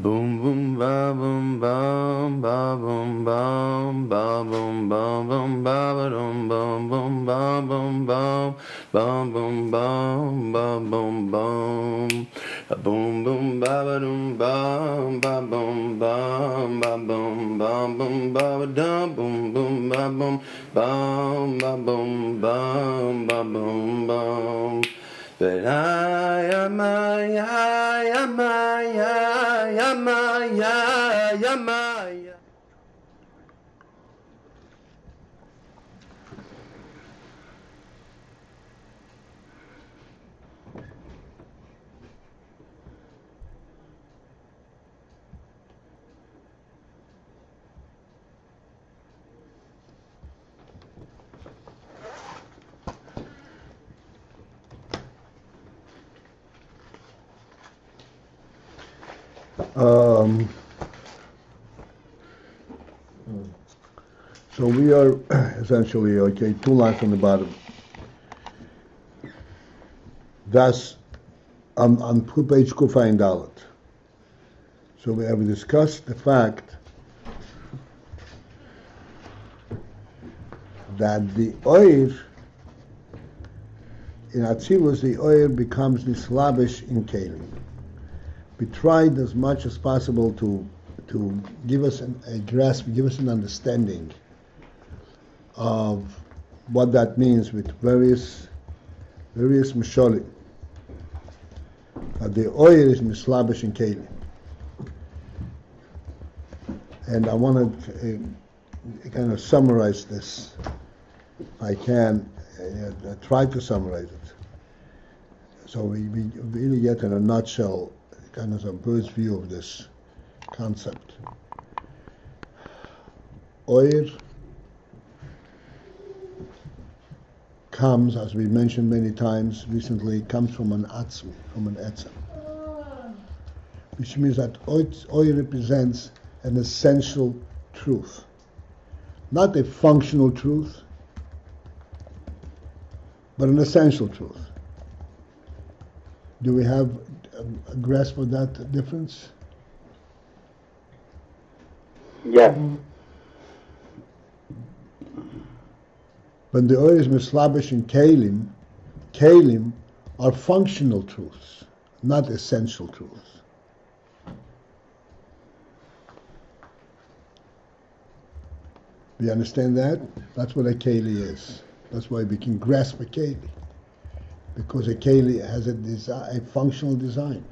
Boom boom ba boom bum ba boom bum ba boom bum bum ba ba dum bum bum ba boom bum bum bum bum ba boom bum boom boom ba ba dum bum ba boom bum ba boom bum bum ba ba dum boom boom ba boom bum ba boom bum ba boom bum. But I am I. So we are essentially, okay, two lines on the bottom. Thus, on page Kufa and Dalet. So we have discussed the fact that the oir, in Atzilus, the oir becomes nislabish in Kelim. We tried as much as possible to give us a grasp, give us an understanding of what that means with various misholim. That the oil is mislabish in kelim, and I want to kind of summarize this, if I can. Try to summarize it, so we really get in a nutshell, kind of a bird's view of this concept. Oil comes, as we mentioned many times recently, comes from an atzmi, from an etzem, which means that oil represents an essential truth, not a functional truth, but an essential truth. Do we have a grasp of that difference? Yes. When the oil is mislabish in kalim are functional truths, not essential truths. Do you understand that? That's what a keli is. That's why we can grasp a keli, because a keli has a functional design.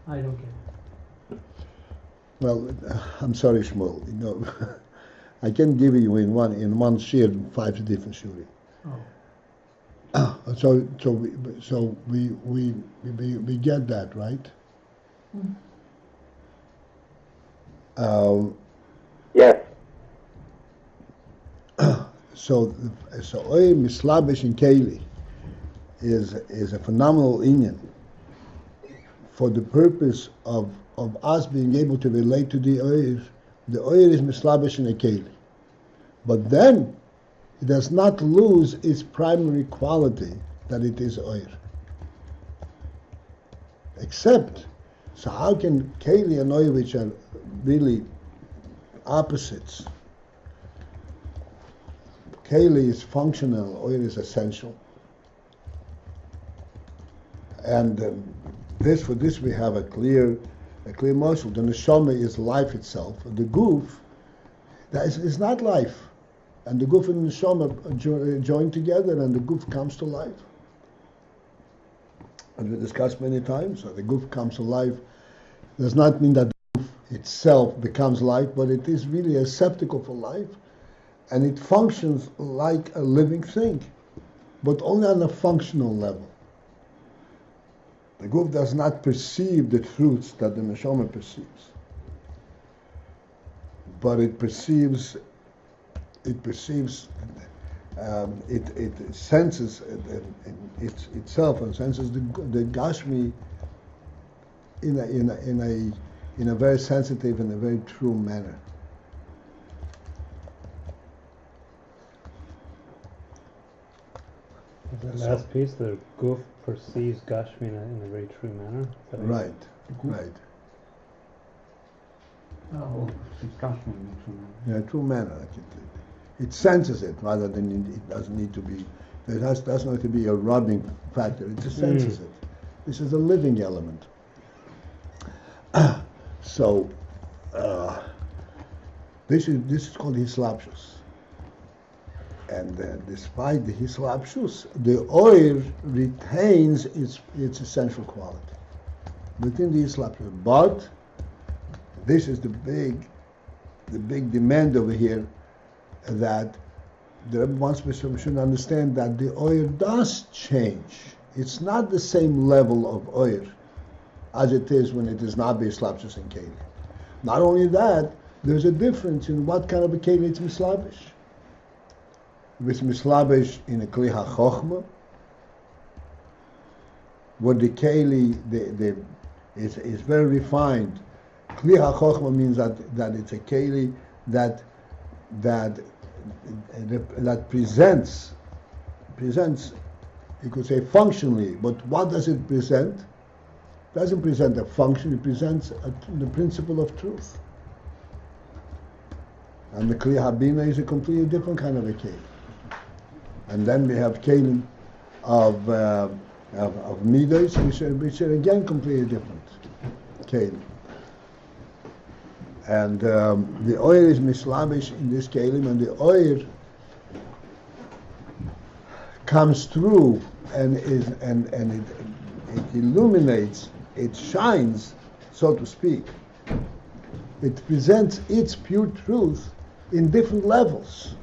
I don't get it. Well, I'm sorry, Shmuel. I can give you in one shir 5 different shurim. Oh. So we get that, right? Yes. So oil mislabish in keli is a phenomenal inyan for the purpose of us being able to relate to the oil. The oil is mislabish in a keli, but then it does not lose its primary quality that it is oil. Except, so how can keli and oil, which are really opposites? Keli is functional, oil is essential. And for this we have a clear muscle. The neshama is life itself. The guf, that is not life. And the guf and the neshama join together, and the guf comes to life. As we discussed many times, so the guf comes to life does not mean that the guf itself becomes life, but it is really a receptacle for life, and it functions like a living thing, but only on a functional level. The guf does not perceive the truths that the neshama perceives, but it senses itself and senses the gashmi in a very sensitive and a very true manner. The last piece, the Guf perceives Gashmi in a very true manner. Is that what Right, right. Oh, it's Kashmir, actually. Yeah, true manner. Like it senses it rather than it doesn't need to be. Doesn't have to be a rubbing factor. It just senses it. This is a living element. So this is called hislapshus. And despite the hislapshus, the oil retains its essential quality within the hislapshus. But this is the big demand over here, that the one should understand that the oil does change. It's not the same level of oil as it is when it is not hislapshus and keli. Not only that, there's a difference in what kind of a keli it's mislabish. If it's mislabish in a kli hachochma, where the keli is very refined. Kli hachochma means that it's a keli that presents, you could say functionally, but what does it present? It doesn't present a function, it presents the principle of truth. And the Kli Habina is a completely different kind of a keli. And then we have kelim of midas, which are again completely different kelim. And the oil is mislabish in this kelim, and the oil comes through and it illuminates, it shines, so to speak. It presents its pure truth in different levels,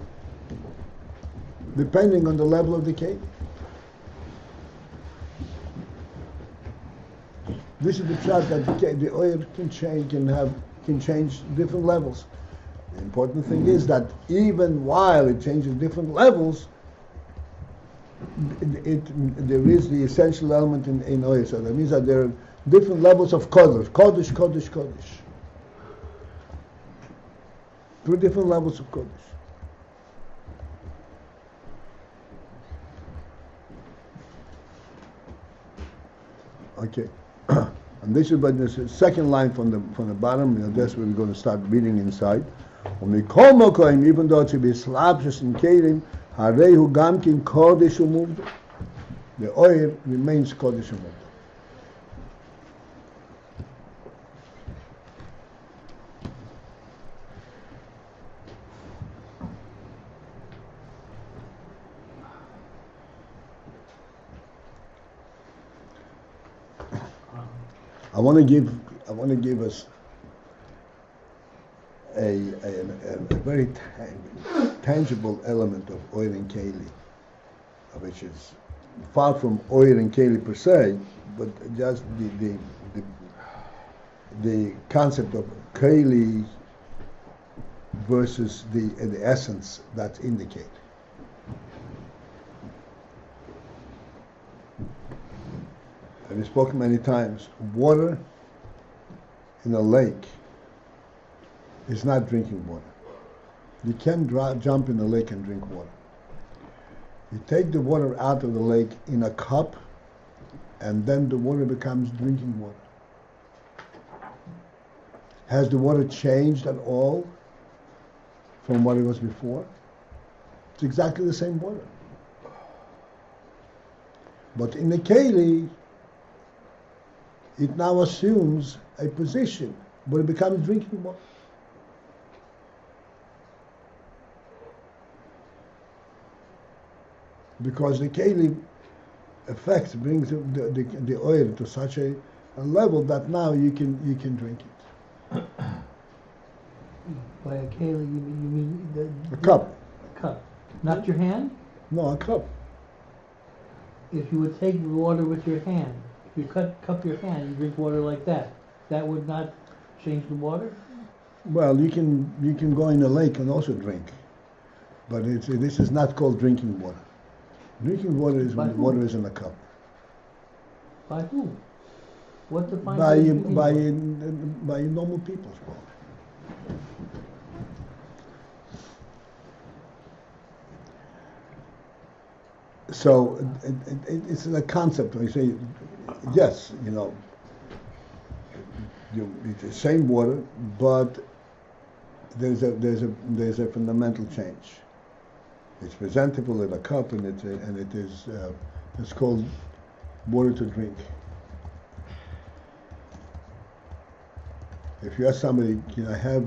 depending on the level of the kelim. This is the shot that the oil can change different levels. The important thing is that even while it changes different levels, there is the essential element in oil. So that means that there are different levels of kodesh, kodesh. 2 different levels of kodesh. Okay. And this is but this is second line from the bottom. That's where we're going to start reading inside. Even though it's a bislapshus in kelim, harehu gamkin kodesh umuvda. The oil remains kodesh umuvda. I want to give us a very tangible element of oil and keli, which is far from oil and keli per se, but just the concept of keli versus the essence that's in the keli. And we've spoken many times, water in a lake is not drinking water. You can't jump in the lake and drink water. You take the water out of the lake in a cup, and then the water becomes drinking water. Has the water changed at all from what it was before? It's exactly the same water. But in the keli, it now assumes a position where it becomes drinking water. Because the keli effect brings the oil to such a level that now you can drink it. By a keli, you mean A cup. A cup, not your hand. No, a cup. If you would take water with your hand, if you cup your hand, you drink water like that. That would not change the water. Well, you can go in a lake and also drink, but this is not called drinking water. Drinking water is when the water is in a cup. By who? What defines By normal people, I suppose. So it's a concept. When you say, yes, it's the same water, but there's a fundamental change. It's presentable in a cup, and it is it's called water to drink. If you ask somebody, can I have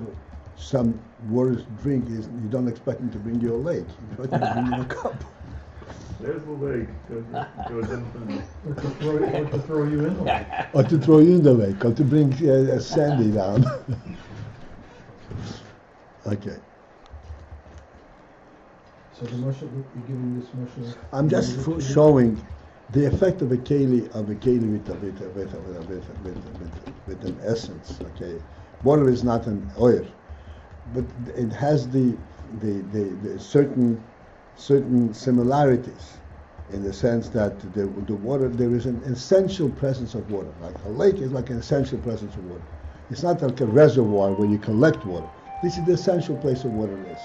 some water to drink? You don't expect them to bring you a lake. You expect them to bring you a cup. There's the lake. Go jump Or to throw you in the lake. Or to throw you in the lake, or to bring a sandy down. Okay. So the Moshe, you're giving this Moshe. I'm just showing the effect of a keli with an essence. Okay, water is not an oil, but it has the certain similarities in the sense that the water, there is an essential presence of water. Like a lake is like an essential presence of water. It's not like a reservoir where you collect water. This is the essential place of water is.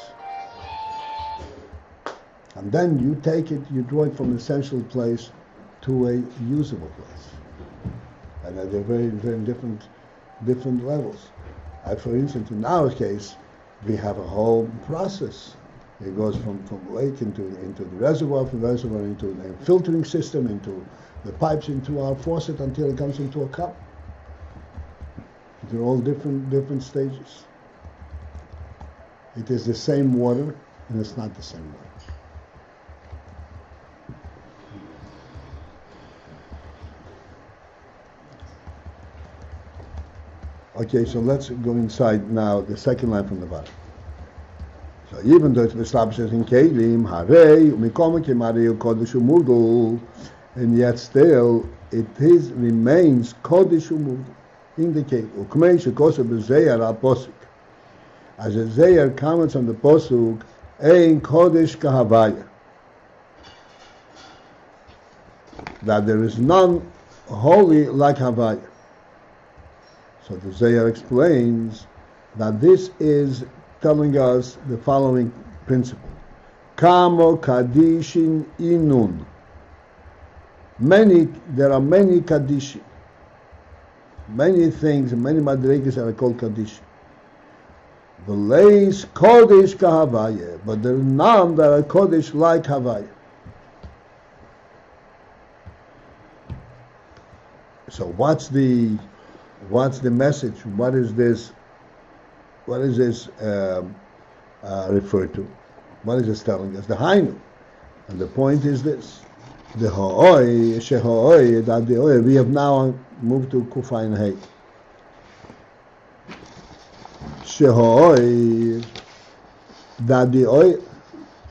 And then you take it, you draw it from an essential place to a usable place. And they're very, very different levels. For instance, in our case, we have a whole process. It goes from lake into the reservoir, from reservoir into a filtering system, into the pipes, into our faucet until it comes into a cup. They're all different stages. It is the same water, and it's not the same water. Okay, so let's go inside now, the second line from the bottom. So even though it's established in Kelim, Harei, Umikom Kemarei, Kodesh Umudul, and yet still it remains Kodesh Umudul in the Kelim. Ukmei Shekosu B'Zeyar HaPosuk. As the Zeyar comments on the Posuk, Ein Kodesh Kahavaya. That there is none holy like Havaya. So the Zayar explains that this is telling us the following principle. Kamo Kadishin Inun. There are many Kadishin. Many things, many Madrigas are called Kadishin. The lays Kodesh Kahavaya, but there are none that are Kodesh like Havaya. So what's the message? What is this referred to? What is this telling us? The Hainu. And the point is this. The Ha'oi, Sheha'oi, that the Oi, we have now moved to Kufayin Hay. Sheha'oi, that the Oi,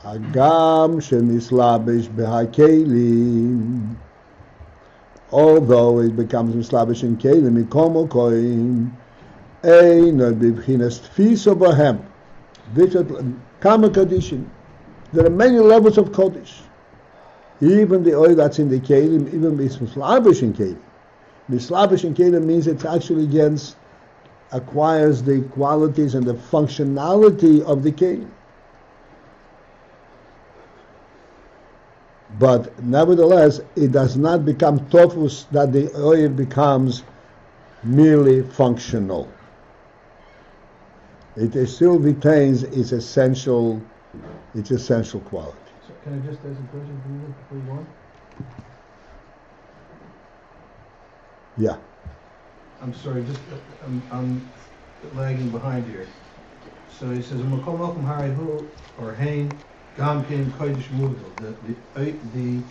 Agam Shemislabish Behakelim, although it becomes mislabish in kelim, mikomo koim, ein bibchinas tfiso bahem, kama kadishin. There are many levels of kodesh. Even the oil that's in the kelim, even mislabish in kelim. Mislabish in kelim means it actually acquires the qualities and the functionality of the kelim. But nevertheless, it does not become tofus that the oil becomes merely functional. It still retains its essential quality. So can I just ask a question before you go on? Yeah. I'm sorry, just I'm lagging behind here. So he says, "Makom Malkum Harayhu or Hain Gamkin Kodesh Mudal." The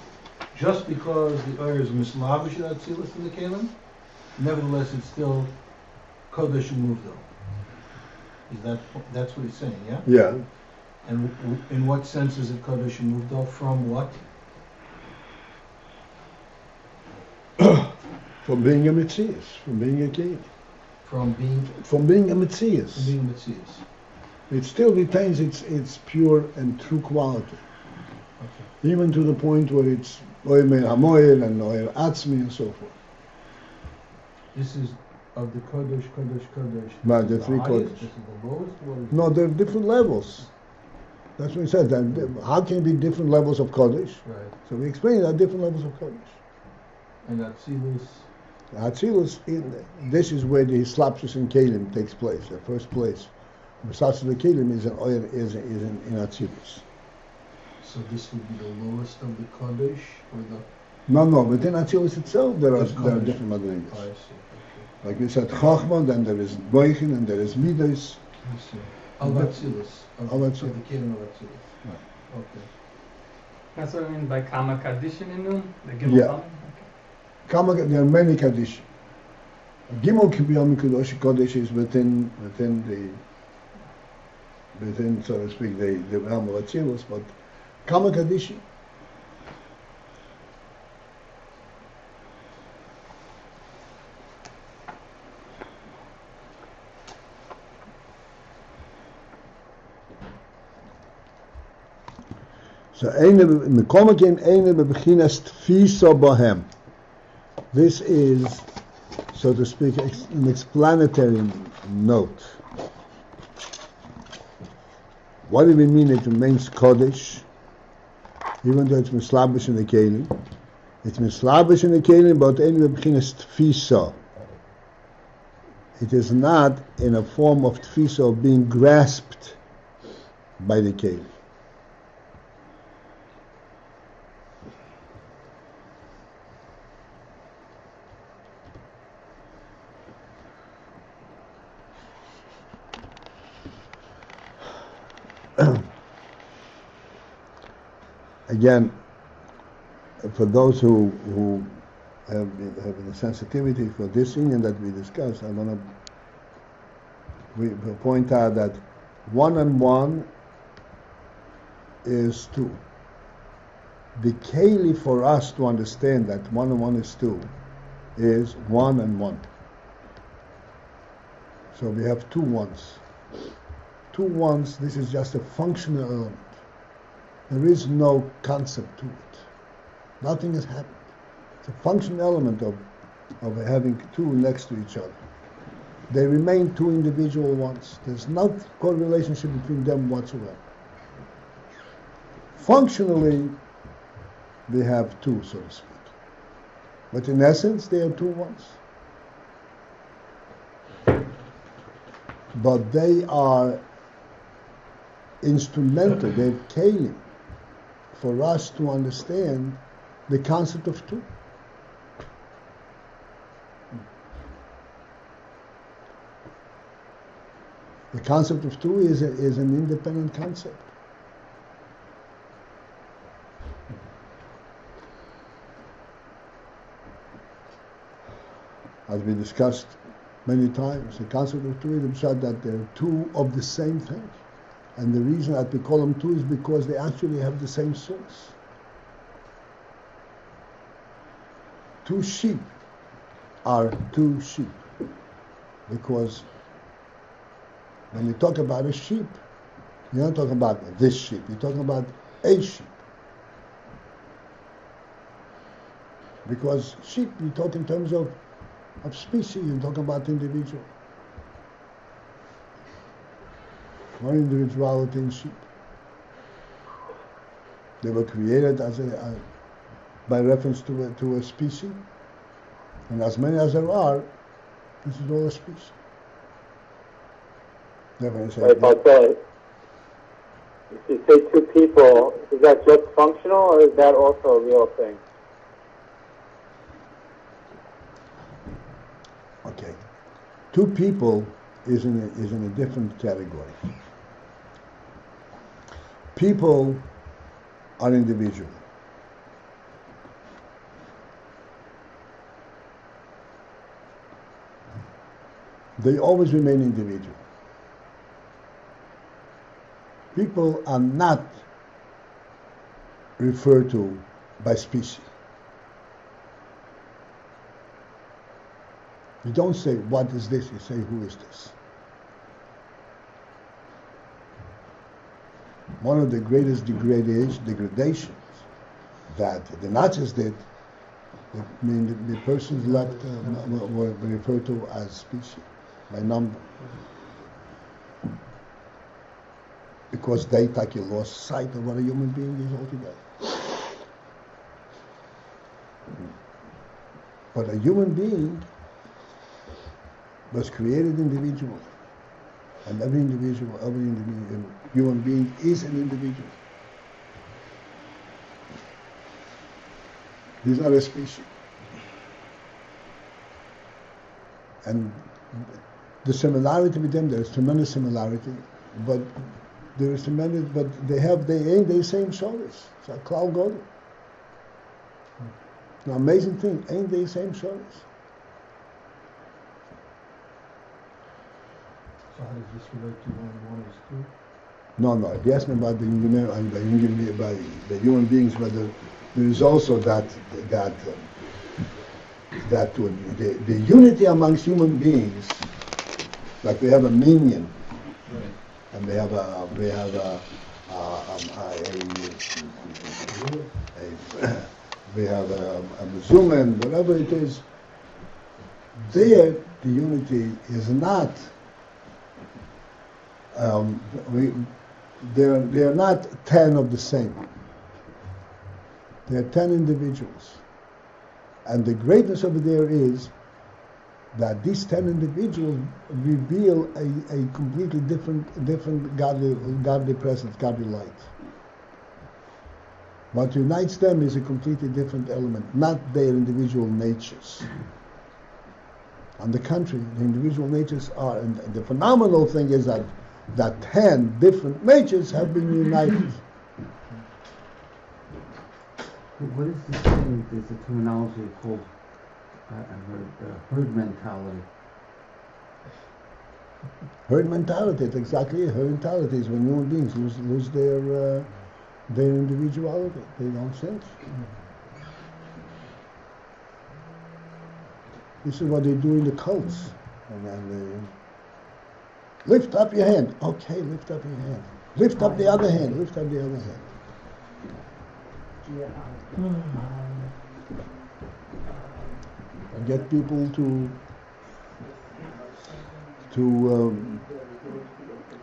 just because the oil is mislavish atzilus in the kelim, nevertheless it's still Kodesh Mudal. That's what he's saying? Yeah. Yeah. And in what sense is it Kodesh Mudal? From what? From being a Metzias, from being a king. From being a Metzias. From being Metzias. It still retains its pure and true quality. Okay. Even to the point where it's oil mein hamoil and oil atzmi and so forth. This is of the Kodesh. Right, This the is three highest, Kodesh. This is the lowest. What is No, there are different levels. That's what he says. Then how can it be different levels of Kodesh? Right. So we explain that different levels of Kodesh. And Atzilus. Atzilus, this is where the Hislapshus in Kalim takes place. The first place. Hislapshus in Kalim is in Atzilus. So this would be the lowest of the Kodesh, or the... No, within Atzilus itself there are There's Kodesh. different madrigas. Oh, I see. Okay. Like we said, Chachma, then there is Boichin, and there is Midas. I see. Al Atzilus. Al Atzilus. Of the Kalim of Atzilus. Right. Okay. That's what I mean by Kama Kadishin in Nun? The Gimel Yeah. Kama? Kama, there are many Kaddish. Gimel Kibiyam Kodesh is within, so to speak, the realm of Atzilus, but Kama Kaddish. So, this is, so to speak, an explanatory note. What do we mean it remains Kodesh, even though it's mislabish in the Kelim? It's mislabish in the Kelim, but ein b'chinas tfisa. It is not in a form of tfisa, of being grasped by the Kelim. Again, for those who have a sensitivity for this union that we discussed, I want to point out that 1 and 1 is 2. The keli for us to understand that 1 and 1 is 2 is 1 and 1. So we have 2 ones. 2 ones, this is just a functional element. There is no concept to it. Nothing has happened. It's a functional element of having 2 next to each other. They remain 2 individual ones. There's no correlationship between them whatsoever. Functionally, they have 2, so to speak. But in essence, they are 2 ones. But they are instrumental, they're kelim for us to understand the concept of 2. The concept of 2 is an independent concept. As we discussed many times, the concept of 2 is the shot that they're 2 of the same thing. And the reason that we call them 2 is because they actually have the same source. 2 sheep are 2 sheep. Because when you talk about a sheep, you're not talking about this sheep, you're talking about a sheep. Because sheep, you talk in terms of species, you're talking about individual. One individuality in sheep. They were created by reference to a species, and as many as there are, this is all a species. Right, Paltiel, if you say 2 people, is that just functional, or is that also a real thing? Okay, 2 people is in a different category. People are individual. They always remain individual. People are not referred to by species. You don't say, what is this? You say, who is this? One of the greatest degradations that the Nazis did, the persons left were referred to as species, by number. because they take lost sight of what a human being is altogether. But a human being was created individually, and every human being is an individual. He's not a species. And the similarity with them, there's tremendous similarity, but there is tremendous, but they ain't the same shoulders. It's a cloud god. The amazing thing, ain't they same shoulders? So how does this relate to 1 and 1 is 2? No. If you ask me about the human beings, but there is also the unity amongst human beings. Like we have a minion, Right. and we have a Zuman, whatever it is. There, the unity is not. They're not 10 of the same. They're 10 individuals, and the greatness over there is that these 10 individuals reveal a completely different godly presence, godly light. What unites them is a completely different element, not their individual natures. On the contrary, the individual natures are, and the phenomenal thing is that 10 different natures have been united. What is this thing? There's a terminology called, I heard, herd mentality. Herd mentality, it's exactly it. Herd mentality is when human beings lose their individuality. They don't sense. This is what they do in the cults. And then they lift up your hand. Okay, lift up your hand. Lift up the other hand. Lift up the other hand. And get people to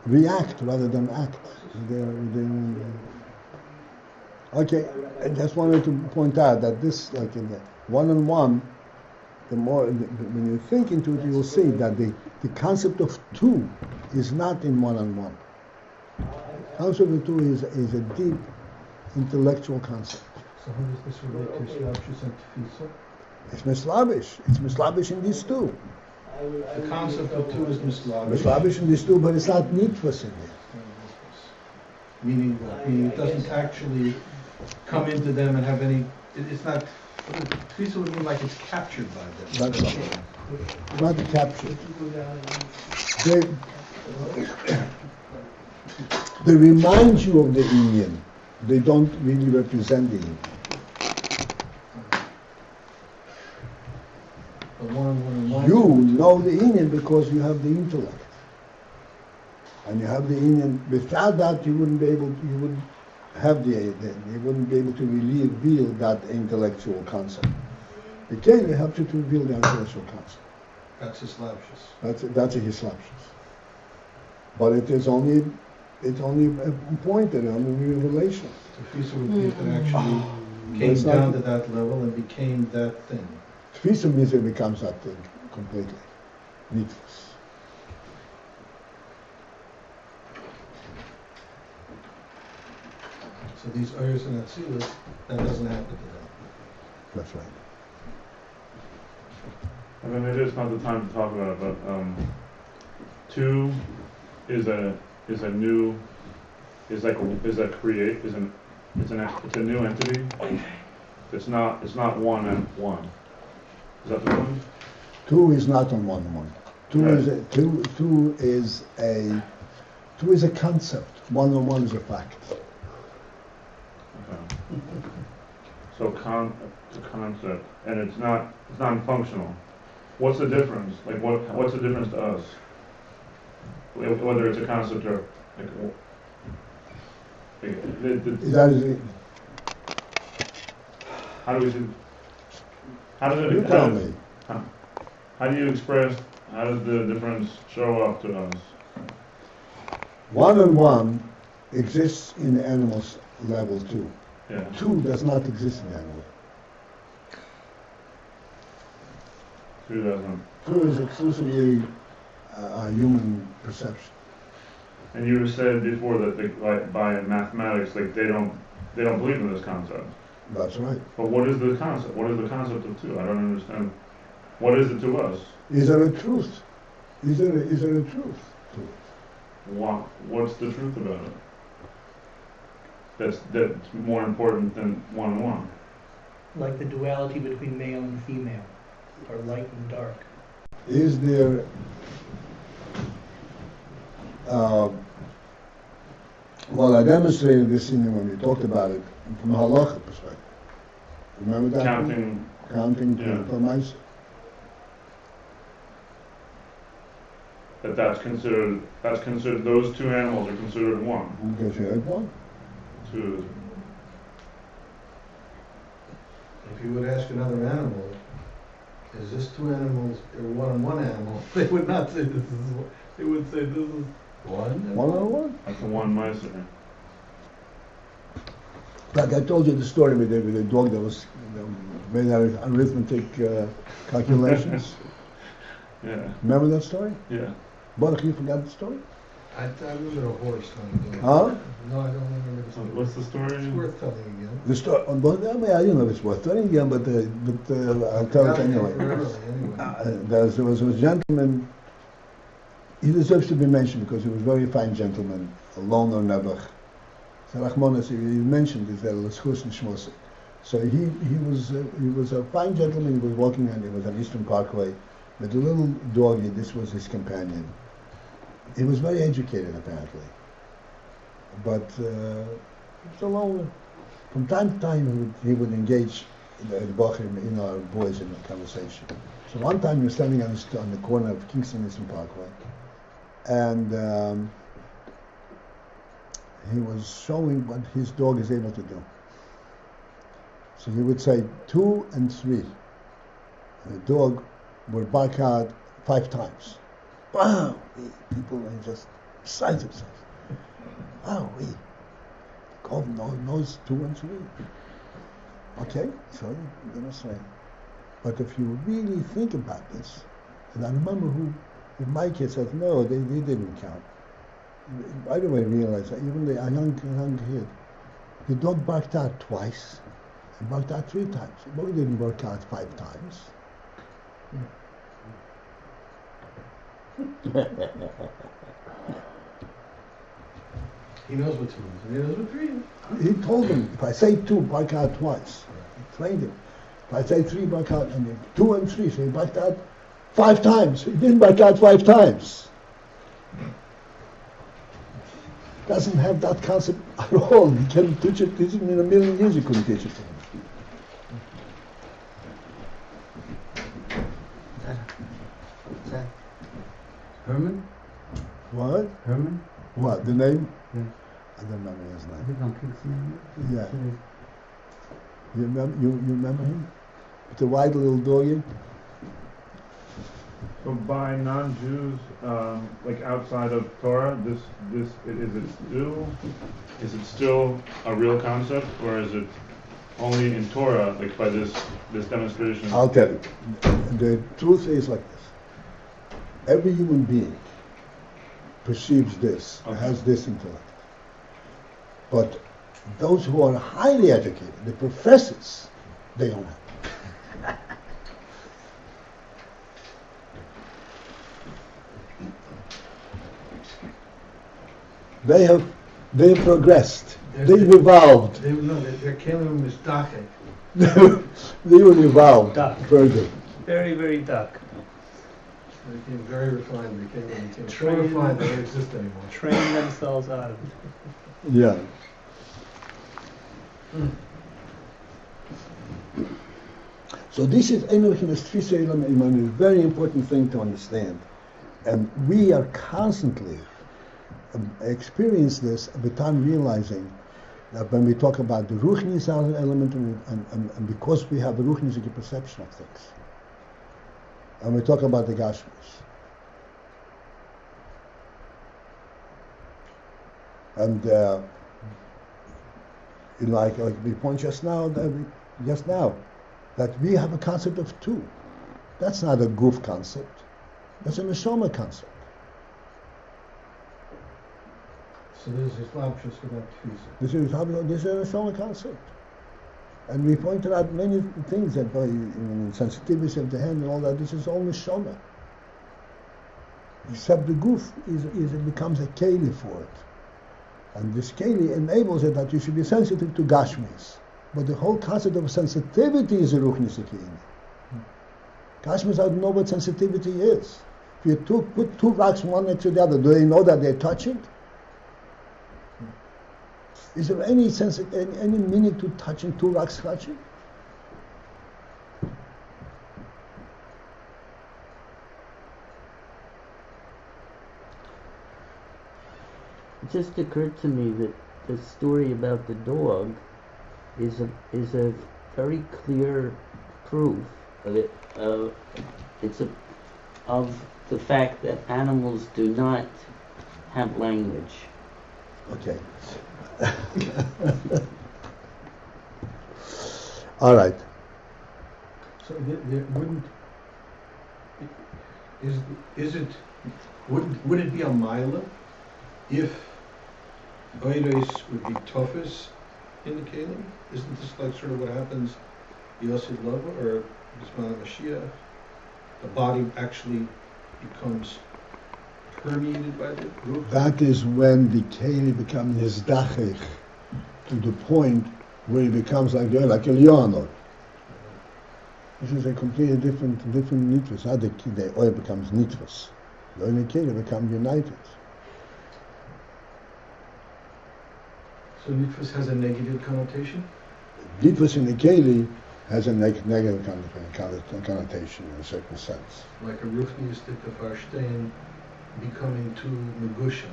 react rather than act. Okay, I just wanted to point out that this, like in the 1-on-1, the more when you think into it, you will see that the concept of 2 is not in 1-on-1. The concept of 2 is a deep intellectual concept. So how does this relate to Slavshus and Tefisa? It's mislavish. It's mislavish in these 2. The concept of 2 is mislavish. Mislavish in these 2, but it's not needful in there. Meaning it doesn't actually come into them and have any. It's not. Tefisa would mean like it's captured by them. That's right. It's not captured. They remind you of the Indian. They don't really represent the Indian. You know the Indian because you have the intellect. And you have the Indian. Without that, you wouldn't be able. You wouldn't have you wouldn't be able to really reveal that intellectual concept. The Keli helps you to reveal the intellectual concept. That's his Slavshus. That's a Hislapshus. But it's only pointed on the revelation. Tefisa would be if it actually came down to that level and became that thing. Tefisa means it becomes that thing completely. Needless. So these Ayers and Atzilas, that doesn't happen to them. That's right. I mean, maybe it's not the time to talk about it, but 2 is a new it's a new entity. It's not 1 and 1. Is that the point? 2 is not on 1-1. 2 is a concept. 1-on-1 is a fact. Okay. So a concept, and it's not functional. What's the difference? Like what's the difference to us? Whether it's a concept or how do it? How do you express? How does the difference show up to us? 1-on-1 exists in the animal's level too. Yeah. Two does not exist in the animal. Two doesn't. Two is exclusively a human perception. And you said before that by mathematics, like they don't believe in this concept. That's right. But what is the concept? What is the concept of two? I don't understand. What is it to us? Is there a truth? Is there a truth to it? What's the truth about it? That's more important than one and one. Like the duality between male and female, or light and dark. Is there well, I demonstrated this in when we talked about it from a halacha perspective. Remember that? Counting Yeah. per mice. That's considered those two animals are considered one. Because you had one. Two. If you would ask another animal, is this two animals or one and one animal? They would not say this is one. They would say this is one. One on one. That's the one mice. Like I told you the story with the dog that was made out of arithmetic calculations. Yeah. Remember that story? Yeah. Baruch, you forgot the story? I remember a horse. Huh? No, I don't remember the story. What's the story? It's worth telling again. The story. I mean, I don't know if it's worth telling again, but I'll tell it anyway. There was a gentleman. He deserves to be mentioned because he was a very fine gentleman, a loner never. He mentioned this there, L'schus and Shmosik. So he was a fine gentleman. He was walking and it was on Eastern Parkway with a little doggy. This was his companion. He was very educated apparently, but he was a loner. From time to time he would engage the Bochum, our boys in a conversation. So one time he was standing on the corner of Kingston Eastern Parkway, and he was showing what his dog is able to do. So he would say 2 and 3. And the dog would bark out 5 times. Wow! People are just beside themselves. Wow! The dog knows 2 and 3. Okay, so you're gonna say. But if you really think about this, and I remember if my kid said no, they didn't count. Right away I realized that even a young kid, the dog barked out twice, and barked out 3 times. The dog didn't bark out 5 times. He knows what 2 is. He knows what 3 is. He told him, if I say 2, bark out twice. He trained him. If I say 3, bark out, and 2 and 3, so he barked out 5 times. He didn't bark out 5 times. Doesn't have that concept at all. You can teach it in a million years. You couldn't teach it to him. Herman? What? Herman? What? The name? Yeah. I don't remember his I name. think on Kingston. Yeah. You remember him? With the white little doggy? So by non-Jews, like outside of Torah, is it still a real concept, or is it only in Torah, like by this demonstration? I'll tell you. The truth is like this. Every human being perceives this, has this intellect. But those who are highly educated, the professors, they don't have it. They have progressed. They've evolved. They're killing him mistake. They will evolve further. Very, very dark. They became very refined. They became so Trained. refined they don't exist anymore. Train themselves out of it. Yeah. So this is a very important thing to understand. And we are constantly experience this at the time realizing that when we talk about the Ruchnis element and because we have a Ruchnisike perception of things, and we talk about the Gashmis. And like we point just now, that we have a concept of two. That's not a goof concept. That's a neshama concept. So this is Islamshus without tefisa. This is a neshama concept. And we pointed out many things that by sensitivity of the hand and all that, this is all neshama. Except the goof it becomes a keli for it. And this keli enables it that you should be sensitive to gashmis. But the whole concept of sensitivity is a ruchnis keli. Gashmis don't know what sensitivity is. If you put two rocks one next to the other, do they know that they're touching? Is there any any meaning to touching two rocks touching? It just occurred to me that the story about the dog is a very clear proof of it. Of the fact that animals do not have language. Okay. All right. So there wouldn't, would it be a mila if Beis would be toughest in the Kalim? Isn't this like sort of what happens Yosid Lava or Bisman Mashiach? The body actually becomes permeated by the ruch? That is when the keli becomes nizdachich to the point where it becomes like Eliyahu. This is a completely different nitvus. How the oil becomes nitvus. The oil and keli become united. So nitvus has a negative connotation? Nitvus in the keli has a negative connotation in a certain sense. Like a ruchnistic of Arstein becoming too negusha.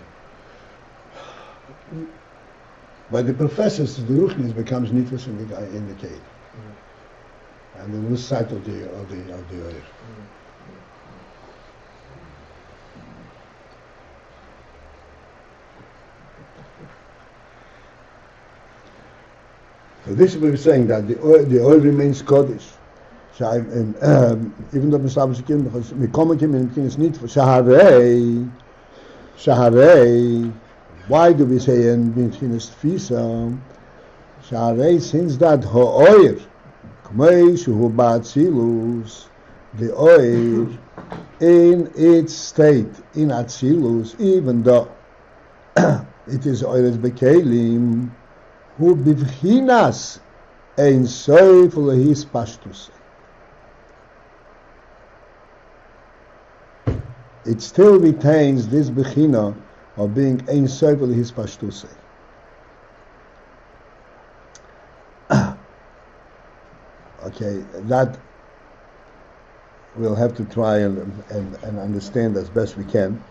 By the professors, the ruchnis becomes nitvus in the keli. And the loose side of the oil. So this is what we're saying, that the oil remains Kodesh. Even though Mislav Shikim, because we come in Kines Nitva, Shaharei, why do we say in Kines Tfisa? Shaharei, since that Ha'oir, the oil in its state, in Atzilus, even though it is oil bekelim, who bivchinas ein soif lehis pashtus. It still retains this bechina of being ein soif lehis pashtus. Okay, that we'll have to try and understand as best we can.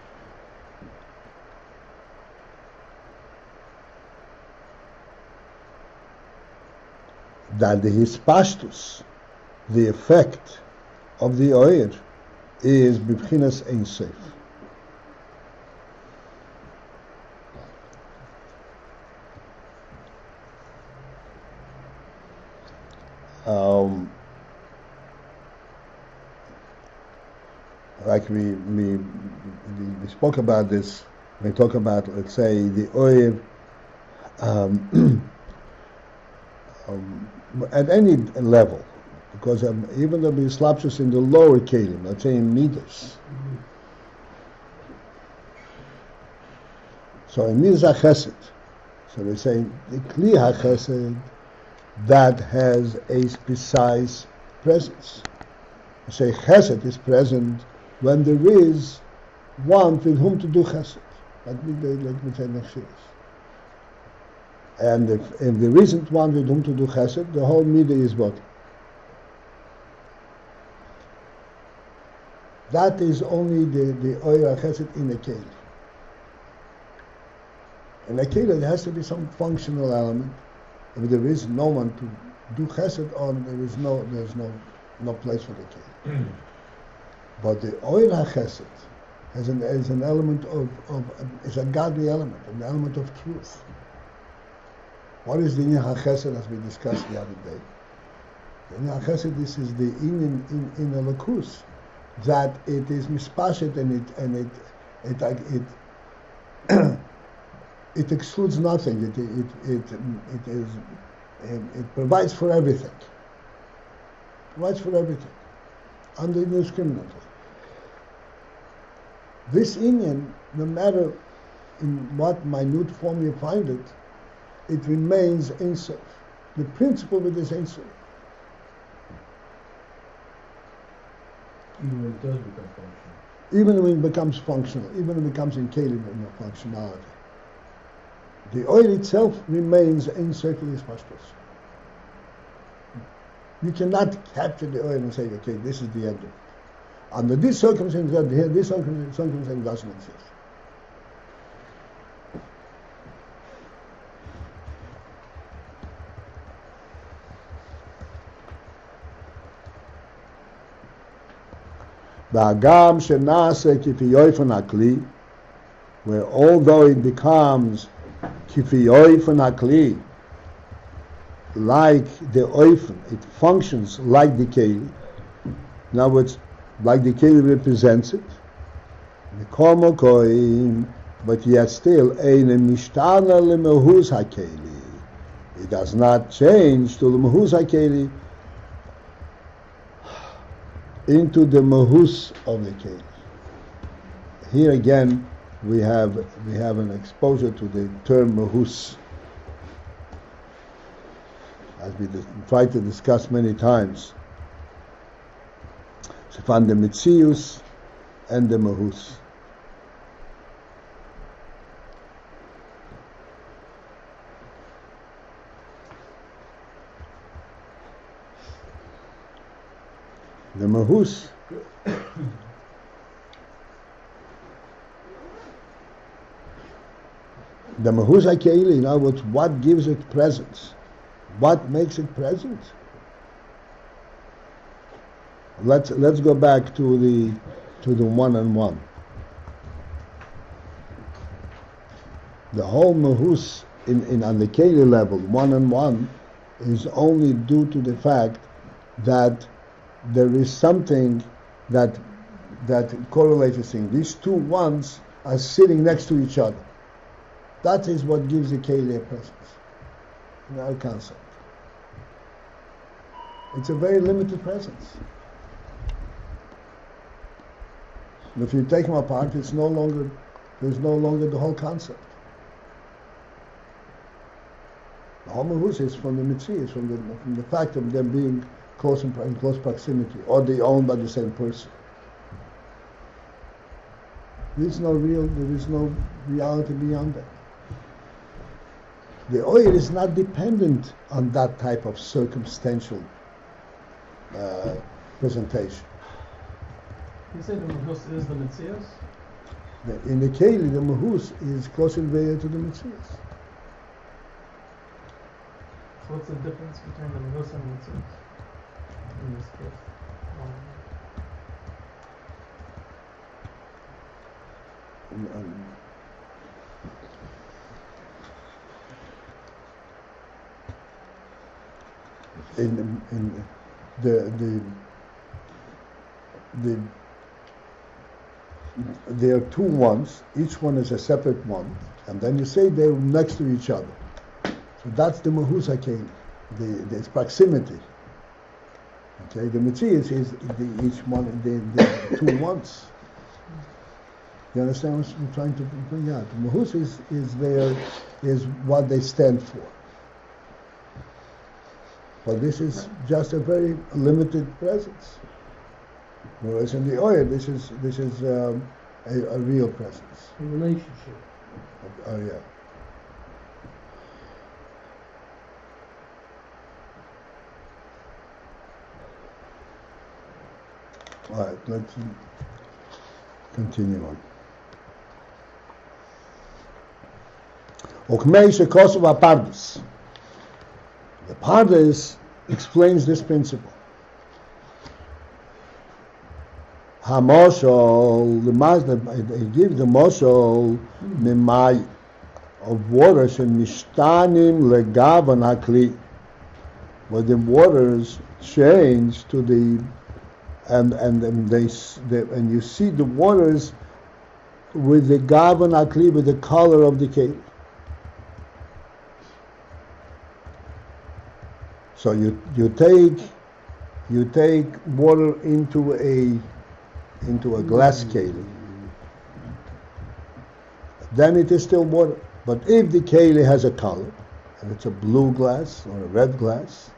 That the hispashtus, the effect of the oil, is bibchinas ein sof. Like we spoke about this, we talk about, let's say, the oil at any level, because even though we slapshus in the lower kelim, let's say in meters. So in midas chesed, so we say the kli chesed that has a precise presence. We say chesed is present when there is one with whom to do chesed. Like we say next year. And if there isn't one with whom to do chesed, the whole midah is what? That is only the oil chesed in a keli. In a keli there has to be some functional element. If there is no one to do chesed on, there's no place for the keli. But the oil chesed as an element is a godly element, an element of truth. What is the Inyan HaChesed as we discussed the other day? The Inyan HaChesed, this is the Inyan in a Lakus, that it is mispashet and it excludes nothing. It provides for everything. Provides for everything, indiscriminately. This Inyan, no matter in what minute form you find it, it remains Ein Sof. The principle with this Ein Sof. Even when it does become functional. Even when it becomes functional, even when it becomes in Kelim in functionality. The oil itself remains Ein Sof in this pashtus. You cannot capture the oil and say, okay, this is the end of it. Under this circumstance, this circumstance doesn't exist. והגם שנעשה כפי יופן הכלי, where although it becomes כפי יופן הכלי, like the oifen, it functions like the keli. In other words, like the keli represents it. But yet still, it does not change to the mahus hakeli, into the mahus of the keli. Here again, we have an exposure to the term mahus, as we tried to discuss many times. So found the mitzius and the mahus. The mahus HaKeili, in other words, what gives it presence? What makes it present? Let's go back to the one-on-one. The whole mahus on the Keli level, one-on-one, is only due to the fact that there is something that correlates this thing. These two ones are sitting next to each other. That is what gives the Keli a presence in our concept. It's a very limited presence. And if you take them apart, there's no longer the whole concept. The whole mahus is from the mitzvah, from the fact of them being close in close proximity, or they owned by the same person. There is no reality beyond that. The oil is not dependent on that type of circumstantial presentation. You say the mahus is the mitzias? In the Keli, the mahus is close in way to the mitzias. So what's the difference between the mahus and the mitzias in this case? There are two ones, each one is a separate one, and then you say they're next to each other. So that's the mahus hakeli, the proximity. Okay, the mitzias is each one, the two ones. You understand what I'm trying to bring out? The mahus is what they stand for. But this is just a very limited presence. Whereas in the oil, this is a real presence. A relationship. Oh yeah. All right, let's continue on. Okmeisha Kosovo Pardes. The Pardes explains this principle. Hamoshol, he gives the moshol mimai of waters and mishtanim legavan hakli, where the waters change to the and you see the waters with the gavan hakli, with the color of the keli. So you take water into a glass keli, then it is still water. But if the keli has a color, and it's a blue glass or a red glass,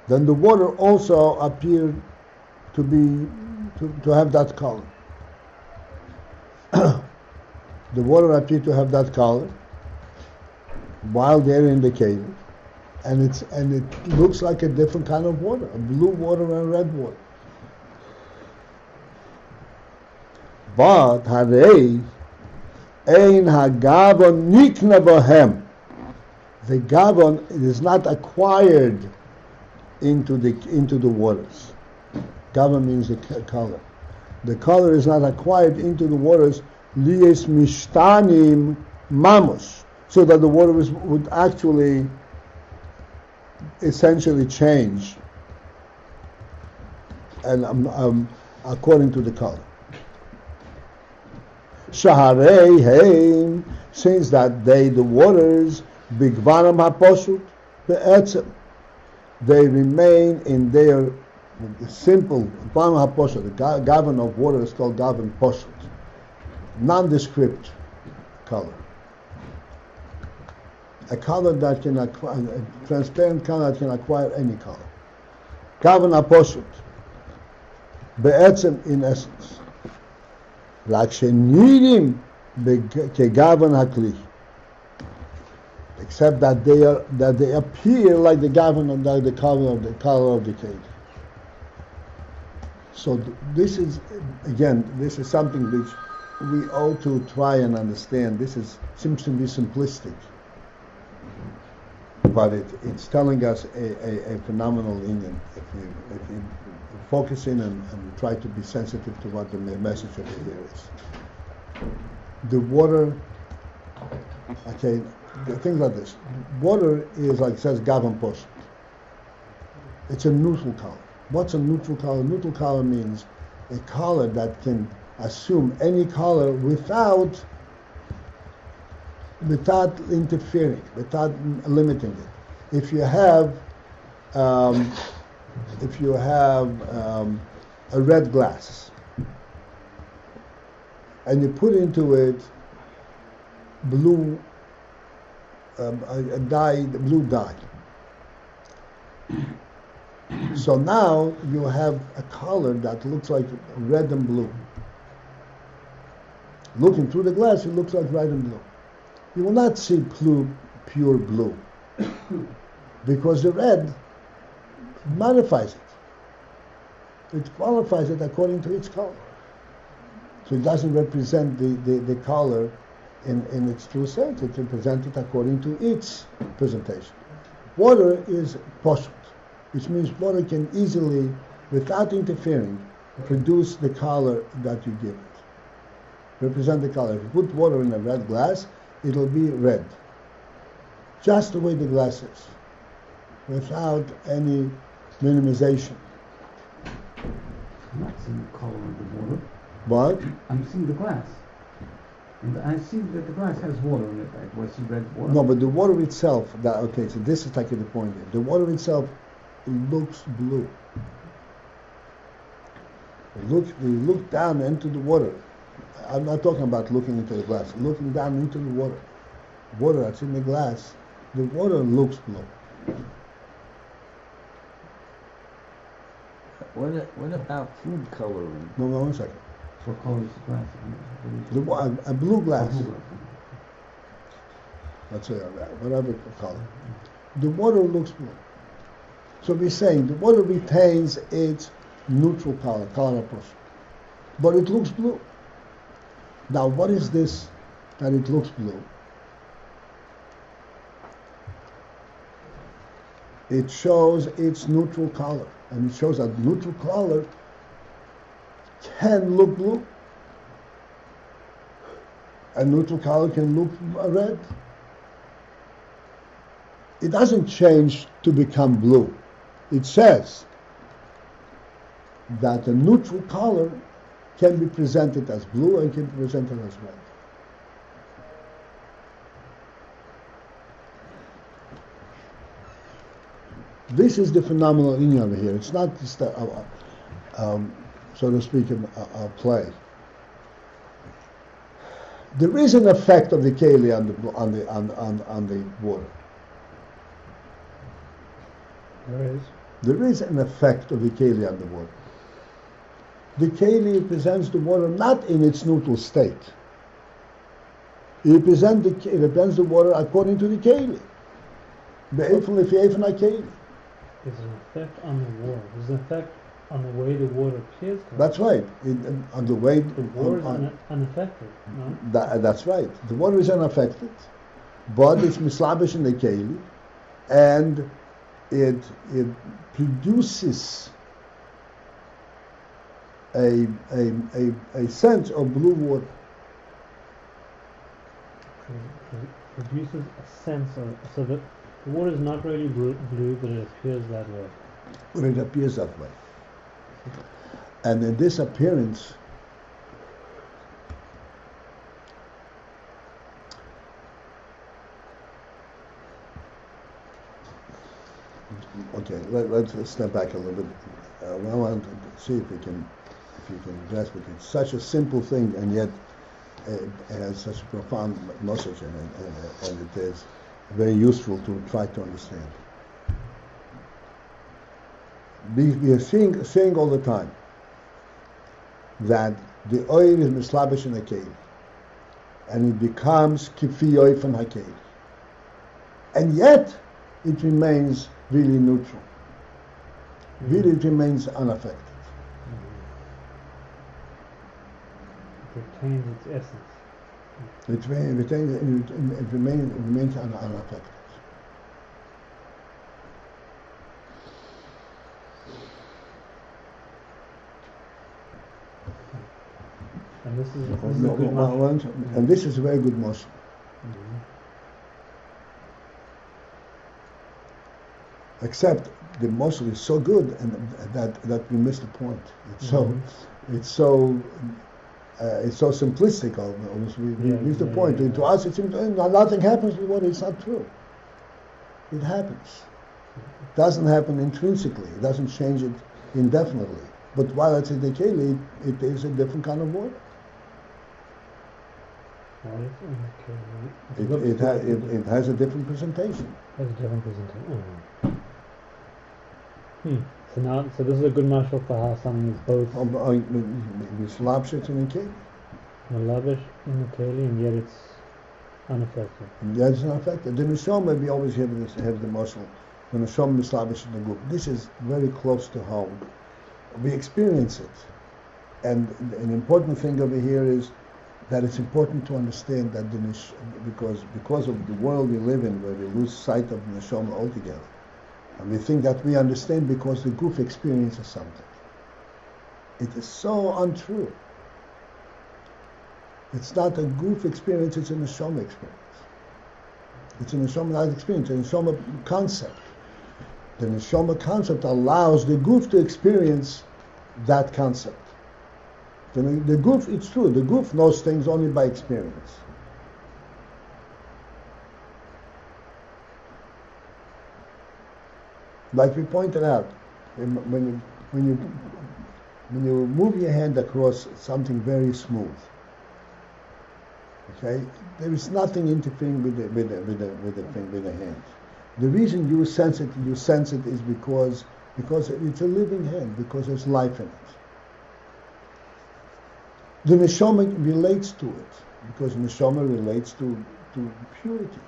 then the water also appeared to have that color. The water appeared to have that color while they're in the keli, and it looks like a different kind of water, a blue water and a red water. But harei ein hagavon nikna bohem. The gavon is not acquired into the waters. Gavon means the color. The color is not acquired into the waters. Lies mishtanim mamos, so that the water would actually essentially change, and according to the color. Shaharei heim, since that day the waters bigvanam haposhut be'etzem, they remain in their simple gvanam haposhut. The gavan of water is called gavan poshut, nondescript color. A color that can acquire, a transparent color that can acquire any color. Gavan haposhut be'etzem, in essence. Like shenirim kegavan hakli, except that they appear like the gavan of the color of the keli. So this is something which we ought to try and understand. Seems to be simplistic, but it's telling us a phenomenal Indian if we focus in and try to be sensitive to what the message of the here is. The water, okay, the things like this. Water is, like it says, gavan posh. It's a neutral color. What's a neutral color? Neutral color means a color that can assume any color without interfering, without limiting it. If you have a red glass and you put into it blue blue dye, so now you have a color that looks like red and blue. Looking through the glass, it looks like red and blue. You will not see pure blue because the red modifies it. It qualifies it according to its color. So it doesn't represent the color in its true sense. It represents it according to its presentation. Water is poshut, which means water can easily, without interfering, produce the color that you give it. Represent the color. If you put water in a red glass, it'll be red. Just the way the glass is, without any minimization. I'm not seeing the color of the water. But I'm seeing the glass. And I see that the glass has water in it. Do I see red water? no, but the water itself, okay, so this is like the point here. The water itself looks blue. You look down into the water. I'm not talking about looking into the glass. Looking down into the water. Water that's in the glass, the water looks blue. What about food coloring? No, 1 second. What color is the glass? A blue glass. A blue glass. Let's say whatever color. The water looks blue. So we're saying the water retains its neutral color of poshut, but it looks blue. Now, what is this that it looks blue? It shows its neutral color, and it shows that neutral color can look blue. A neutral color can look red. It doesn't change to become blue. It says that a neutral color can be presented as blue and can be presented as red. This is the phenomenal inyan over here. It's not just so to speak, a play. There is an effect of the keli on the water. There is an effect of the keli on the water. The keli represents the water not in its neutral state. It represents the water according to the keli. There's an effect on the water. There's an effect on the way the water appears. That's right. On the way the water is unaffected. No? That's right. The water is unaffected, but it's mislabish in the keli, and it produces a sense of blue water. Produces a sense of, so that the water is not really blue, but it appears that way. But it appears that way. And in this appearance, okay, let's step back a little bit. I want to see if you can grasp it. It's such a simple thing, and yet it has such a profound message in it, and it is very useful to try to understand. We are saying all the time that the oil is mislabish in the keli, and it becomes kifi oif and hakeli, and yet it remains really neutral. Really, it remains unaffected. It retains its essence. It remains unaffected. And this is a good motion. And this is a very good motion. Mm-hmm. Except the motion is so good and that we miss the point. It's so simplistic almost. We miss the point. And to us, it seems nothing happens with water. It's not true. It happens. It doesn't happen intrinsically. It doesn't change it indefinitely. But while it's in the keli, it is a different kind of water. It has a different presentation. Has a different presentation. So this is a good mashal for how something is both mislabish in the keli. Malabish in the keli, and yet it's unaffected. And yet it's unaffected. The neshama, we always have the mashal. The neshama mislabish in the group. This is very close to home. We experience it, and an important thing over here is that it's important to understand that because of the world we live in, where we lose sight of the neshama altogether. And we think that we understand because the goof experiences something. It is so untrue. It's not a goof experience, it's a neshama experience. It's a neshama experience, a neshama concept. The neshama concept allows the goof to experience that concept. The goof, it's true, the goof knows things only by experience. Like we pointed out, when you move your hand across something very smooth, okay, there is nothing interfering with the hand. The reason you sense it is because it's a living hand, because there's life in it. The neshama relates to it, because neshama relates to purity.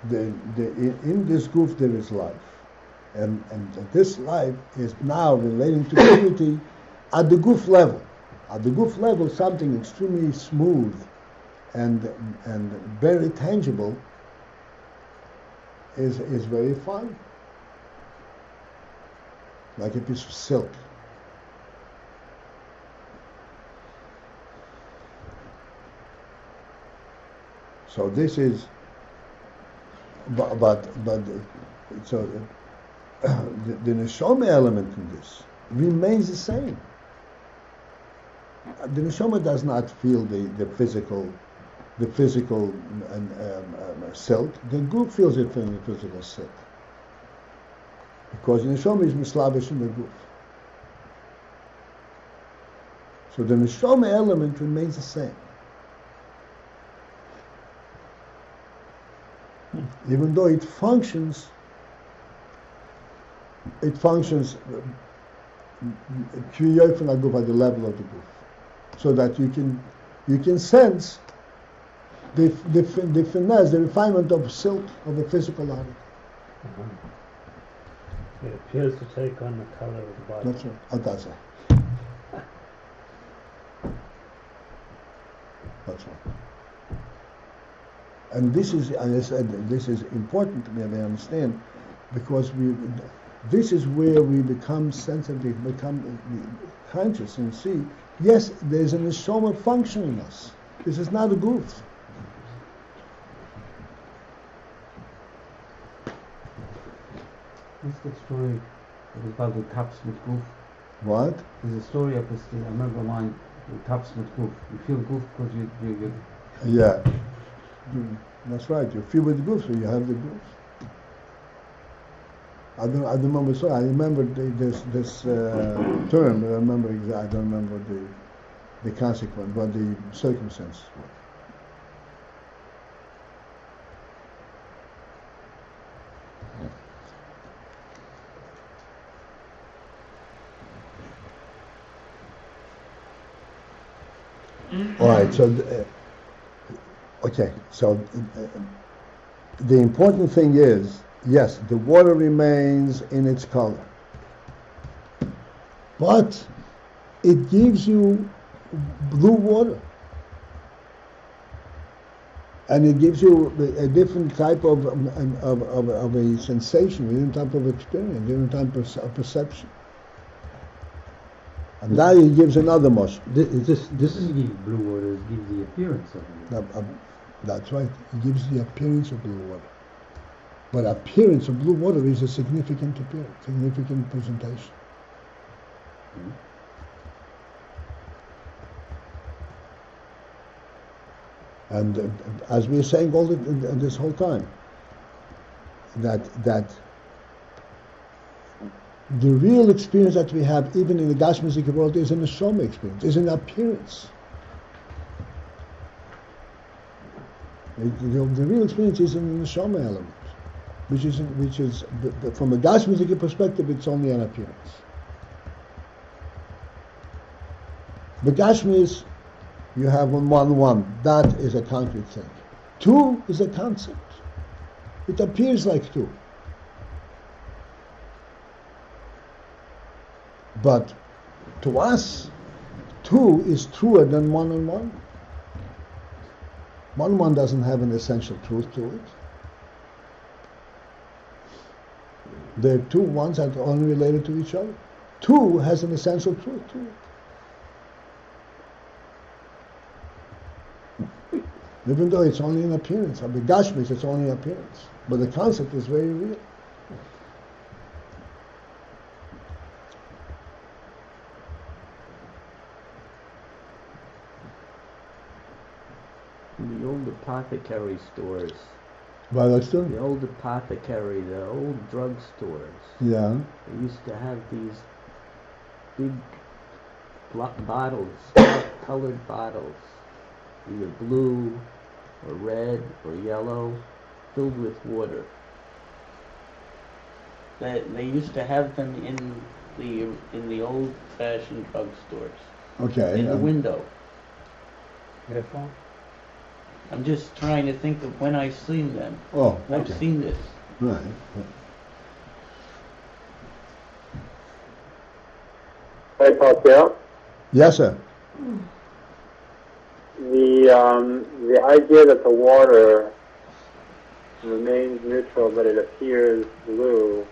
In this goof there is life, and this life is now relating to purity at the goof level. At the goof level, something extremely smooth and very tangible is very fine, like a piece of silk. So this is, but so the neshama element in this remains the same. The neshama does not feel the physical silk. The group feels it from the physical silk, because the neshama is mislavish in the group. So the neshama element remains the same. Even though it functions create at the level of the group, so that you can sense the finesse, the refinement of silk of a physical object. It appears to take on the color of the body. That's right. Oh, that's right. That's right. And this is, as I said, this is important to me to understand, because this is where we become sensitive, become conscious, and see, yes, there's a neshama function in us. This is not a goof. What's the story about the taps with goof? What? There's a story of this. I remember one. The taps with goof. You feel goof because you. Yeah. That's right. You feel with goof, so you have the goof. I don't remember. So I remember this term. But I remember exactly. I don't remember the consequence, but the circumstances were. All right, so, okay, so the important thing is, yes, the water remains in its color, but it gives you blue water, and it gives you a different type of a sensation, a different type of experience, a different type of perception. And now he gives another motion. This doesn't give blue water, it gives the appearance of it. That's right. It gives the appearance of blue water. But appearance of blue water is a significant appearance, significant presentation. Mm-hmm. And as we are saying this whole time, that the real experience that we have, even in the Gashmizik world, is an neshama experience, is an appearance. The real experience is in the neshama element, which is from a Gashmizik perspective, it's only an appearance. The Gashmi is, you have one, that is a concrete thing. Two is a concept. It appears like two. But to us, two is truer than one and one. One doesn't have an essential truth to it. There are two ones that are only related to each other. Two has an essential truth to it. Even though it's only an appearance, of the Gashmis, it's only an appearance. But the concept is very real. The old apothecary stores. The old apothecary, the old drug stores. Yeah. They used to have these big bottles, colored bottles, either blue or red or yellow, filled with water. They used to have them in the old-fashioned drugstores. Okay. In the window. Therefore? I'm just trying to think of when I've seen them. Oh, okay. I've seen this. Right. Hey, Paltiel. Yes, sir. The idea that the water remains neutral, but it appears blue.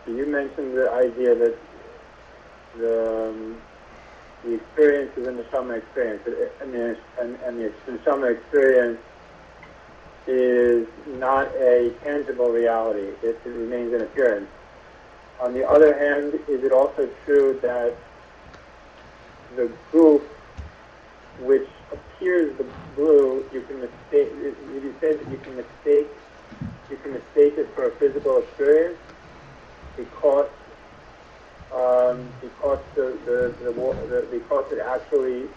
You mentioned the idea that the experience is a neshama experience, and the neshama experience is not a tangible reality. It remains an appearance. On the other hand, is it also true that the goof, which appears the blue, you can mistake? You said that you can mistake it for a physical experience because it actually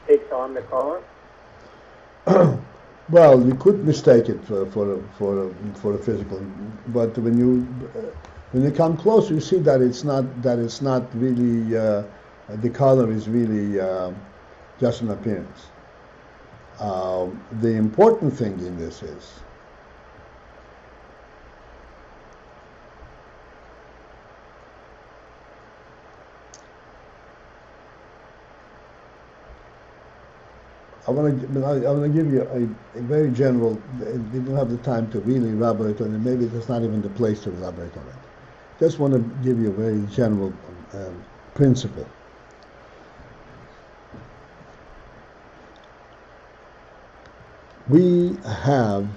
takes on the color. Well, you could mistake it for a physical, but when you come close, you see that it's not really the color is really just an appearance. The important thing in this is I want to give you a very general. We don't have the time to really elaborate on it. Maybe it's not even the place to elaborate on it. Just want to give you a very general principle. We have,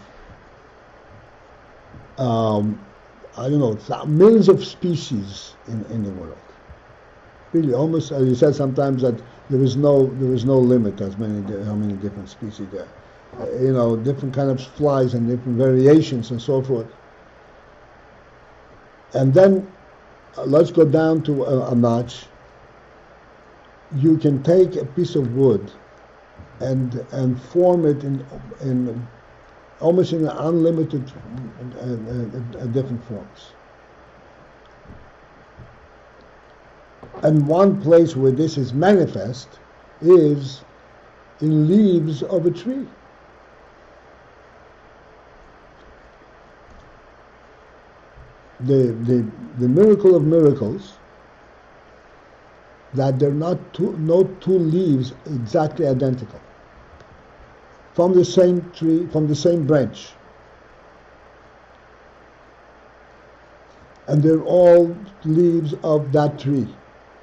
millions of species in the world. Really, almost as you said sometimes that there is no limit as how many different species there. Different kind of flies and different variations and so forth. And then let's go down to a notch. You can take a piece of wood and form it in almost in unlimited different forms. And one place where this is manifest is in leaves of a tree. The miracle of miracles that there are no two leaves exactly identical from the same tree, from the same branch, and they're all leaves of that tree,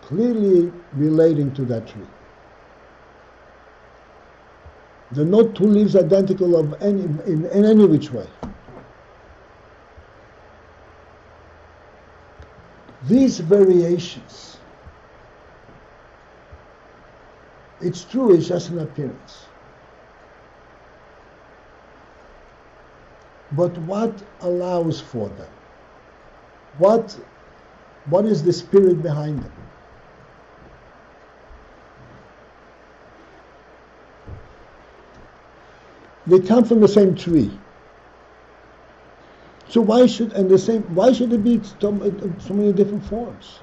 clearly relating to that tree. There are no two leaves identical in any which way. These variations, it's true, it's just an appearance. But what allows for them? What is the spirit behind them? They come from the same tree. So why should it be so many different forms?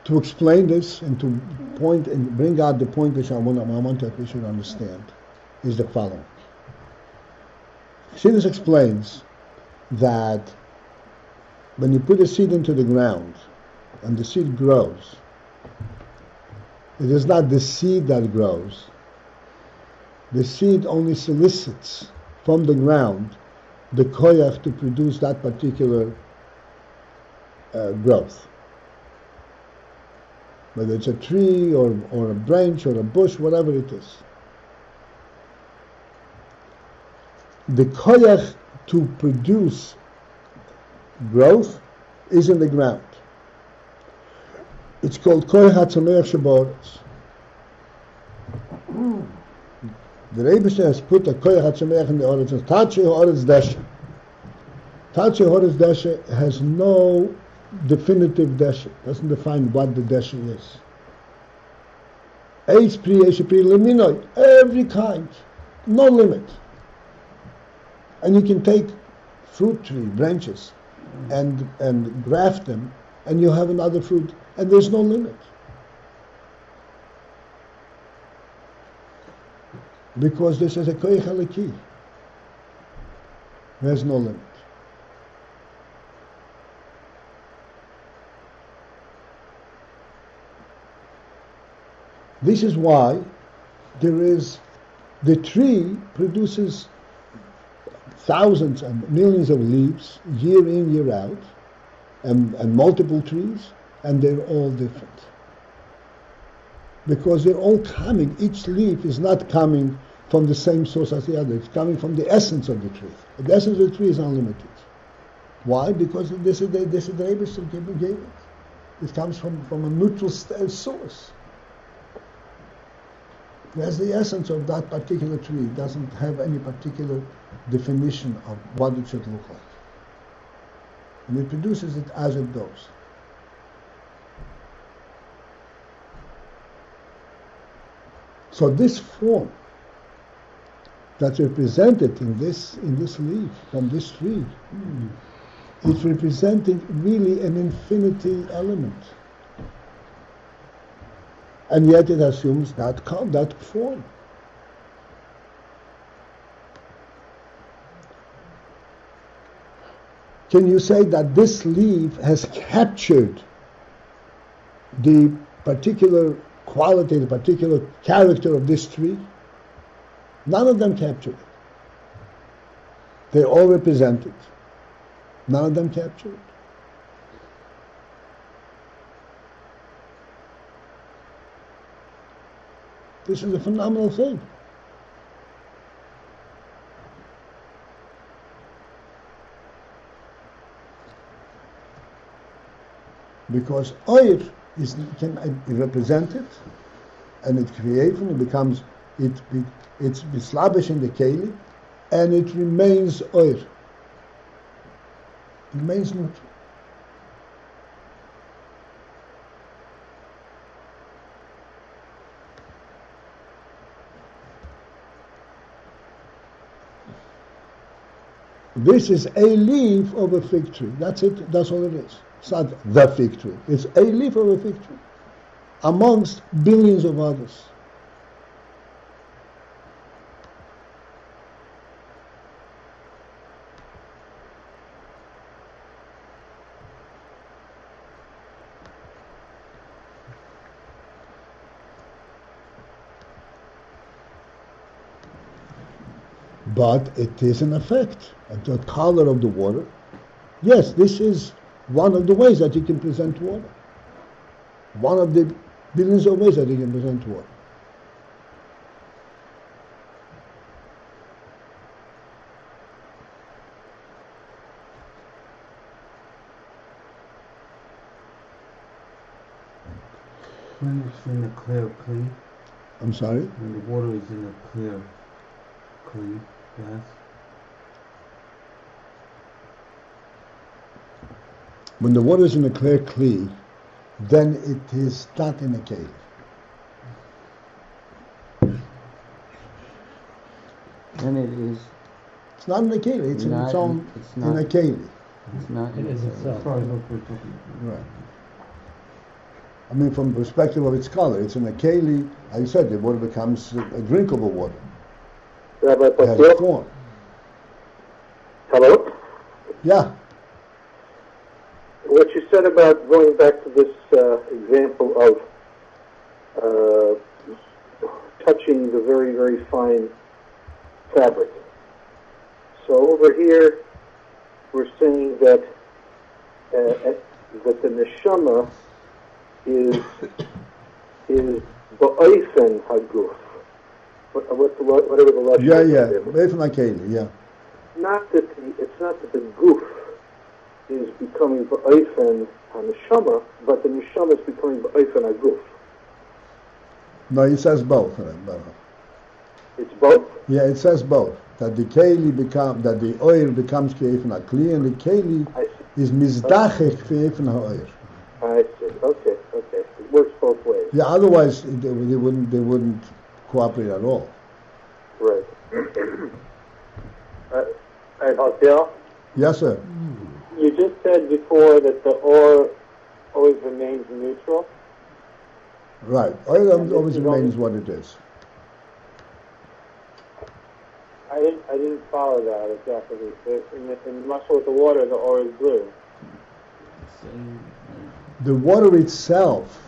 To explain this and to point and bring out the point which I want that we should understand is the following. Chassidus explains that when you put a seed into the ground and the seed grows, it is not the seed that grows. The seed only solicits from the ground the koyach to produce that particular growth. Whether it's a tree or a branch or a bush, whatever it is. The koyach to produce growth is in the ground. It's called koyach hatzameach sheboretz. The Rebbe has put a koyach hatzameach in the oretz. Tatshe oretz deshe. Tatshe oretz deshe has no definitive deshe. Doesn't define what the deshe is. Eitz pri eshe pri leminoi. Every kind. No limit. And you can take fruit tree branches and graft them, and you have another fruit, and there's no limit. Because this is a koich halaki. There's no limit. This is why the tree produces thousands and millions of leaves year in, year out, and multiple trees, and they're all different. Because they're all coming, each leaf is not coming from the same source as the other, it's coming from the essence of the tree. The essence of the tree is unlimited. Why? Because this is the Rebbe gave it. It comes from a neutral source. That's the essence of that particular tree. It doesn't have any particular definition of what it should look like. And it produces it as it goes. So this form that's represented in this leaf from this tree, it's representing really an infinity element. And yet it assumes that form. Can you say that this leaf has captured the particular quality, the particular character of this tree? None of them captured it. They all represent it. None of them captured it. This is a phenomenal thing. Because oil can represent it, and it creates and it becomes, it's mislabish in the keli, and it remains oil. It remains neutral. This is a leaf of a fig tree. That's it. That's all it is. It's not the fig tree. It's a leaf of a fig tree amongst billions of others. But it is an effect. The color of the water. Yes, this is one of the ways that you can present water. One of the billions of ways that you can present water. When it's in a clear clean. I'm sorry? When the water is in a clear clean glass. When the water is in a clear kli, then it is not in a keli. And it is. It's not in a keli. It's in its own. It's not in a keli. It's not. It is itself. Right. I mean, from the perspective of its color, it's in a keli. Like I said, the water becomes a drinkable water. Rabbi It has Paltiel? a form. Hello? Yeah. What you said about going back to this example of touching the very, very fine fabric. So over here, we're saying that that the neshama is ba'ofen haguf. Whatever the lashon is. Ba'ofen hakeli, yeah. It's not that the goof is becoming ba'ofen ha-neshama, but the neshama is becoming ba'ofen haguf. No, it says both. It's both? Yeah, it says both. That the keli that the oil becomes k'efen hakli, and the keli is mizdachek k'efen ha'oil. I see. Okay. It works both ways. Yeah, otherwise they wouldn't cooperate at all. Right. Paltiel? Yes, sir. You just said before that the ore always remains neutral. Right. Oil always remains what it is. I didn't follow that exactly. In the mussel with the water, the ore is blue. The water itself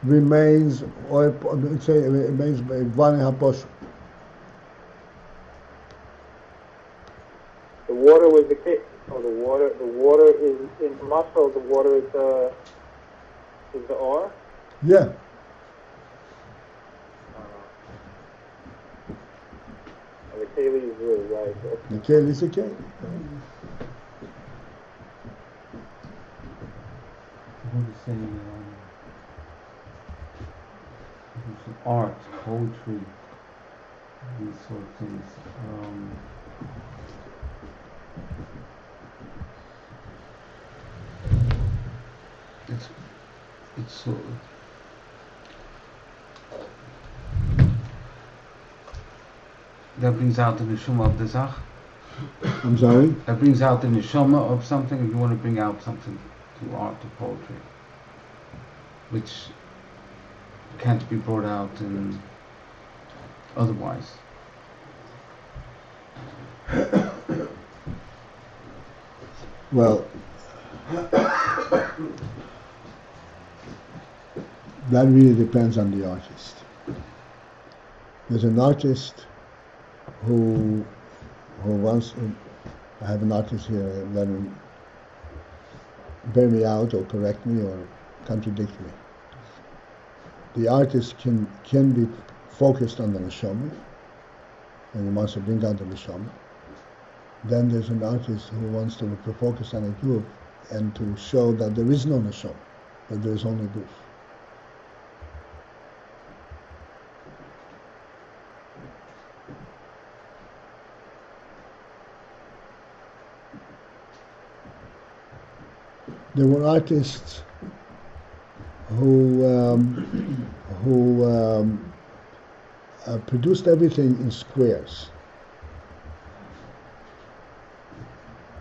remains, or say, remains Vani Haposh. The water was the case. Oh, the water is in the mussel. The water is the ore. Yeah. The keli is blue, right? The keli is a keli. What do you say? Art, poetry, these sort of things. It's sort of that brings out the neshama of the zach. I'm sorry? That brings out the neshama of something. If you want to bring out something to art or poetry, which can't be brought out in otherwise. Well, that really depends on the artist. There's an artist who wants to, I have an artist here, let him bear me out or correct me or contradict me. The artist can be focused on the neshama, and he wants to bring out the neshama. Then there's an artist who wants to focus on a group and to show that there is no neshama, that there is only goof. There were artists who produced everything in squares.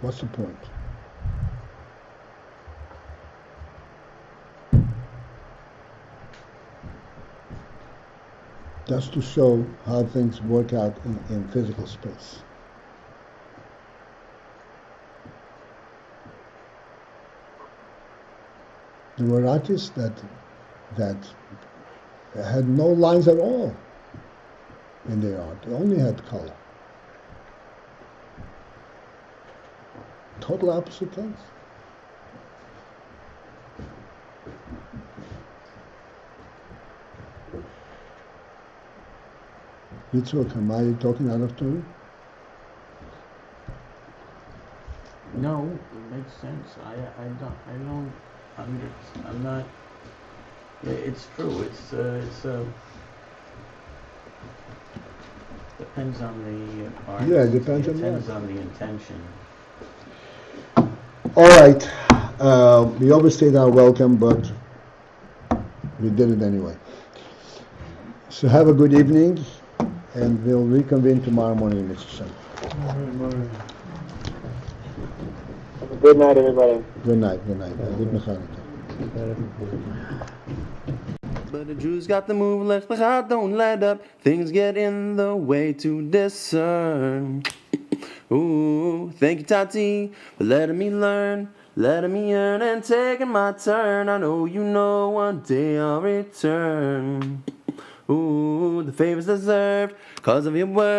What's the point? Just to show how things work out in physical space. There were artists that had no lines at all in their art. They only had color. Total opposite things. Yitzhak, am I talking out of turn? No, it makes sense. I'm not. It's true. It's depends on the artist. Yeah, it depends on the intention. All right. We overstayed our welcome, but we did it anyway. So have a good evening, and we'll reconvene tomorrow morning, Mr. Shem. Good night, everybody. Good night. Good Mechanic. But the Jews got the move, let's don't let up. Things get in the way to discern. Ooh, thank you, Tati, for letting me learn, letting me earn, and taking my turn. I know you know one day I'll return. Ooh, the favor's deserved, 'cause of your word.